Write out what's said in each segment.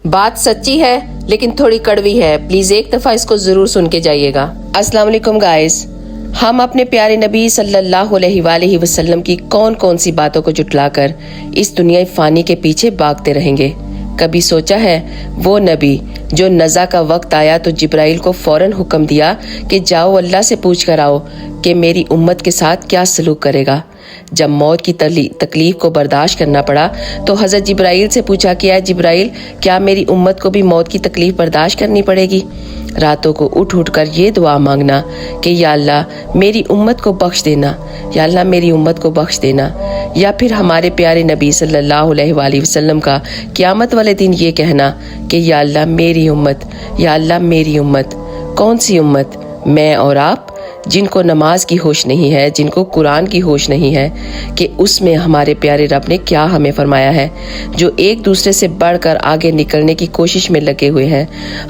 بات سچی ہے لیکن تھوڑی کڑوی ہے، پلیز ایک دفعہ اس کو ضرور سن کے جائیے گا۔ السلام علیکم گائز، ہم اپنے پیارے نبی صلی اللہ علیہ وآلہ وسلم کی کون کون سی باتوں کو جھٹلا کر اس دنیا فانی کے پیچھے بھاگتے رہیں گے؟ کبھی سوچا ہے وہ نبی جو نزا کا وقت آیا تو جبرائیل کو فوراً حکم دیا کہ جاؤ اللہ سے پوچھ کر آؤ کہ میری امت کے ساتھ کیا سلوک کرے گا؟ جب موت کی تکلیف کو برداشت کرنا پڑا تو حضرت جبرائیل سے پوچھا کہ اے جبرائیل، کیا میری امت کو بھی موت کی تکلیف برداشت کرنی پڑے گی؟ راتوں کو اٹھ کر یہ دعا مانگنا کہ یا اللہ میری امت کو بخش دینا، یا اللہ میری امت کو بخش دینا۔ یا پھر ہمارے پیارے نبی صلی اللہ علیہ وآلہ وسلم کا قیامت والے دن یہ کہنا کہ یا اللہ میری امت، یا اللہ میری امت۔ کون سی امت؟ میں اور آپ، جن کو نماز کی ہوش نہیں ہے، جن کو قرآن کی ہوش نہیں ہے کہ اس میں ہمارے پیارے رب نے کیا ہمیں فرمایا ہے، جو ایک دوسرے سے بڑھ کر آگے نکلنے کی کوشش میں لگے ہوئے ہیں۔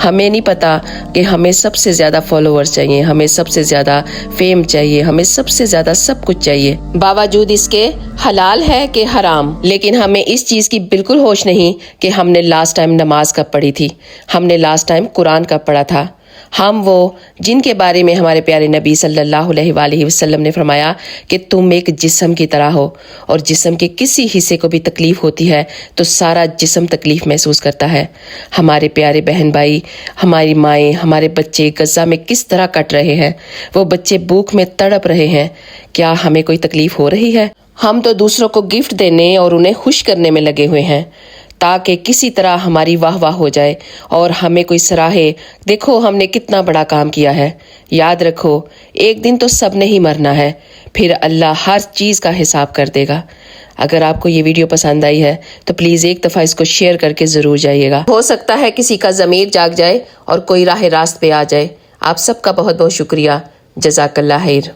ہمیں نہیں پتا کہ ہمیں سب سے زیادہ فالوورز چاہیے، ہمیں سب سے زیادہ فیم چاہیے، ہمیں سب سے زیادہ سب کچھ چاہیے، باوجود اس کے حلال ہے کہ حرام۔ لیکن ہمیں اس چیز کی بالکل ہوش نہیں کہ ہم نے لاسٹ ٹائم نماز کب پڑھی تھی، ہم نے لاسٹ ٹائم قرآن کب پڑھا تھا۔ ہم وہ جن کے بارے میں ہمارے پیارے نبی صلی اللہ علیہ وآلہ وسلم نے فرمایا کہ تم ایک جسم کی طرح ہو، اور جسم کے کسی حصے کو بھی تکلیف ہوتی ہے تو سارا جسم تکلیف محسوس کرتا ہے۔ ہمارے پیارے بہن بھائی، ہماری مائیں، ہمارے بچے غزہ میں کس طرح کٹ رہے ہیں، وہ بچے بھوک میں تڑپ رہے ہیں، کیا ہمیں کوئی تکلیف ہو رہی ہے؟ ہم تو دوسروں کو گفٹ دینے اور انہیں خوش کرنے میں لگے ہوئے ہیں تاکہ کسی طرح ہماری واہ واہ ہو جائے اور ہمیں کوئی سراہے، دیکھو ہم نے کتنا بڑا کام کیا ہے۔ یاد رکھو ایک دن تو سب نے ہی مرنا ہے، پھر اللہ ہر چیز کا حساب کر دے گا۔ اگر آپ کو یہ ویڈیو پسند آئی ہے تو پلیز ایک دفعہ اس کو شیئر کر کے ضرور جائیے گا، ہو سکتا ہے کسی کا ضمیر جاگ جائے اور کوئی راہ راست پہ آ جائے۔ آپ سب کا بہت بہت شکریہ، جزاک اللہ خیر۔